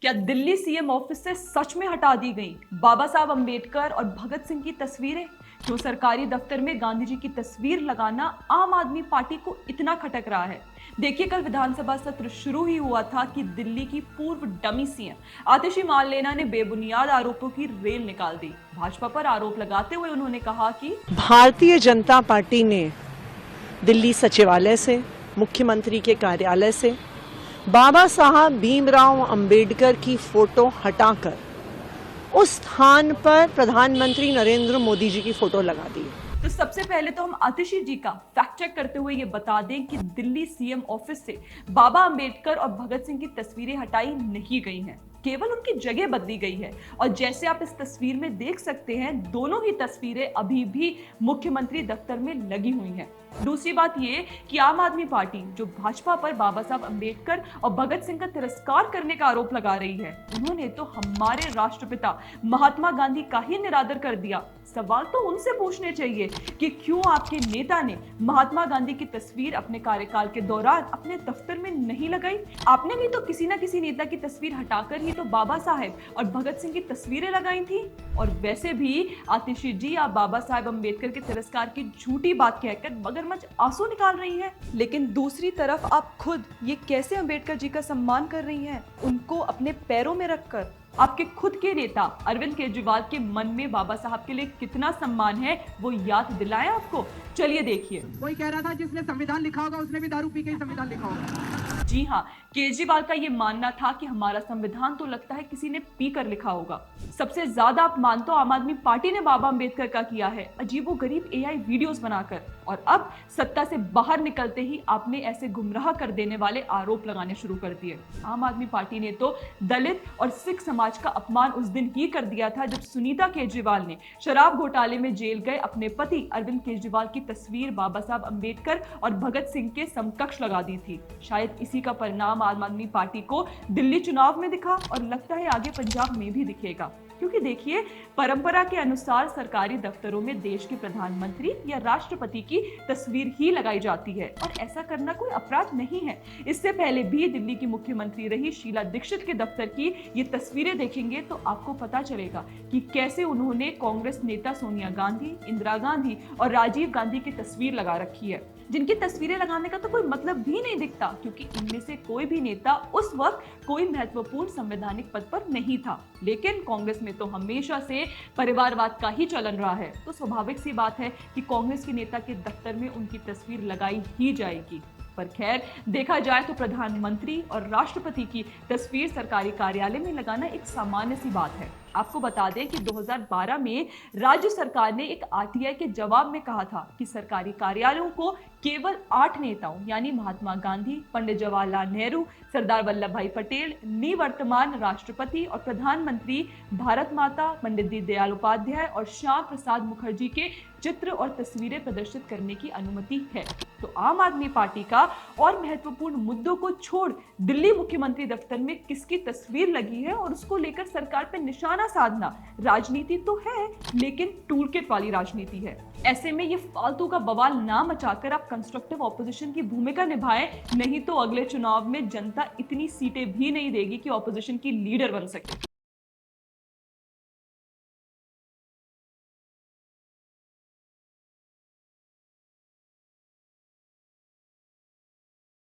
क्या Delhi CM office से सच में हटा दी गई बाबा साहब अंबेडकर और भगत सिंह की तस्वीरें? क्यों सरकारी दफ्तर में गांधी जी की तस्वीर लगाना आम आदमी पार्टी को इतना खटक रहा है? देखिए, कल विधानसभा सत्र शुरू ही हुआ था कि दिल्ली की पूर्व डमी सीएम आतिशी मारलेना ने बेबुनियाद आरोपों की रेल निकाल दी। भाजपा पर आरोप लगाते हुए उन्होंने कहा कि भारतीय जनता पार्टी ने दिल्ली सचिवालय से, मुख्यमंत्री के कार्यालय से बाबा साहब भीमराव अंबेडकर की फोटो हटाकर उस स्थान पर प्रधानमंत्री नरेंद्र मोदी जी की फोटो लगा दी। तो सबसे पहले तो हम आतिशी जी का फैक्ट चेक करते हुए ये बता दें कि दिल्ली सीएम ऑफिस से बाबा अंबेडकर और भगत सिंह की तस्वीरें हटाई नहीं गई हैं, केवल उनकी जगह बदली गई है। और जैसे आप इस तस्वीर में देख सकते हैं, दोनों ही तस्वीरें अभी भी मुख्यमंत्री दफ्तर में लगी हुई हैं। दूसरी बात ये कि आम आदमी पार्टी जो भाजपा पर बाबा साहब अंबेडकर और भगत सिंह का तिरस्कार करने का आरोप लगा रही है, उन्होंने तो हमारे राष्ट्रपिता महात्मा गांधी का ही निरादर कर दिया। सवाल तो उनसे पूछने चाहिए कि क्यों आपके नेता ने महात्मा गांधी की तस्वीर अपने कार्यकाल के दौरान अपने दफ्तर में नहीं लगाई। आपने भी तो किसी ना किसी नेता की तस्वीर हटाकर ही तो बाबा साहेब और भगत सिंह की तस्वीरें लगाई थी। और वैसे भी आतिशी जी आप बाबा साहेब अंबेडकर के तिरस्कार की झूठी बात कहकर मगरमच्छ आंसू निकाल रही हैं, लेकिन दूसरी तरफ आप खुद ये कैसे अंबेडकर जी का सम्मान कर रही हैं, उनको अपने पैरों में रखकर? आपके खुद के नेता अरविंद केजरीवाल के मन में बाबा साहब के लिए कितना सम्मान है वो याद दिलाएं आपको। चलिए देखिए। कोई कह रहा था जिसने संविधान लिखा होगा उसने भी दारू पी के ही संविधान लिखा होगा। जी हाँ, केजरीवाल का ये मानना था कि हमारा संविधान तो लगता है किसी ने पीकर लिखा होगा। सबसे ज्यादा अपमान तो आम आदमी पार्टी ने बाबा अंबेडकर का किया है, अजीबोगरीब एआई वीडियोस बनाकर। और अब सत्ता से बाहर निकलते ही आपने ऐसे गुमराह कर देने वाले आरोप लगाने शुरू कर दिए। आम आदमी पार्टी ने तो दलित और सिख समाज का अपमान उस दिन ही कर दिया था जब सुनीता केजरीवाल ने शराब घोटाले में जेल गए अपने पति अरविंद केजरीवाल की तस्वीर बाबा साहब अंबेडकर और भगत सिंह के समकक्ष लगा दी थी। शायद इसी का परिणाम आम आदमी पार्टी को दिल्ली चुनाव में दिखा और लगता है आगे पंजाब में भी दिखेगा। क्योंकि देखिए, परंपरा के अनुसार सरकारी दफ्तरों में देश के प्रधानमंत्री या राष्ट्रपति की तस्वीर ही लगाई जाती है और ऐसा करना कोई अपराध नहीं है। इससे पहले भी दिल्ली की मुख्यमंत्री रही शीला दीक्षित के दफ्तर की ये तस्वीरें देखेंगे तो आपको पता चलेगा कि कैसे उन्होंने कांग्रेस नेता सोनिया गांधी, इंदिरा गांधी और राजीव गांधी की तस्वीर लगा रखी है, जिनकी तस्वीरें लगाने का तो कोई मतलब भी नहीं दिखता, क्योंकि इनमें से कोई भी नेता उस वक्त कोई महत्वपूर्ण संवैधानिक पद पर नहीं था। लेकिन कांग्रेस में तो हमेशा से परिवारवाद का ही चलन रहा है, तो स्वाभाविक सी बात है कि कांग्रेस के नेता के दफ्तर में उनकी तस्वीर लगाई ही जाएगी। पर खैर, देखा जाए तो प्रधानमंत्री और राष्ट्रपति की तस्वीर सरकारी कार्यालय में लगाना एक सामान्य सी बात है। आपको बता दें कि 2012 में राज्य सरकार ने एक आरटीआई के जवाब में कहा था कि सरकारी कार्यालयों को केवल 8 नेताओं यानी महात्मा गांधी, पंडित जवाहरलाल नेहरू, सरदार वल्लभ भाई पटेल, निवर्तमान राष्ट्रपति और प्रधानमंत्री भारत माता, पंडित दीनदयाल उपाध्याय और श्याम प्रसाद मुखर्जी के चित्र और तस्वीरें प्रदर्शित करने की अनुमति है। तो आम आदमी पार्टी का और महत्वपूर्ण मुद्दों को छोड़ दिल्ली मुख्यमंत्री दफ्तर में किसकी तस्वीर लगी है और उसको लेकर सरकार पर निशाना साधना राजनीति तो है, लेकिन टूलकिट वाली राजनीति है। ऐसे में ये फालतू का बवाल ना मचाकर आप कंस्ट्रक्टिव ऑपोजिशन की भूमिका निभाएं, नहीं तो अगले चुनाव में जनता इतनी सीटें भी नहीं देगी कि ऑपोजिशन की लीडर बन सके।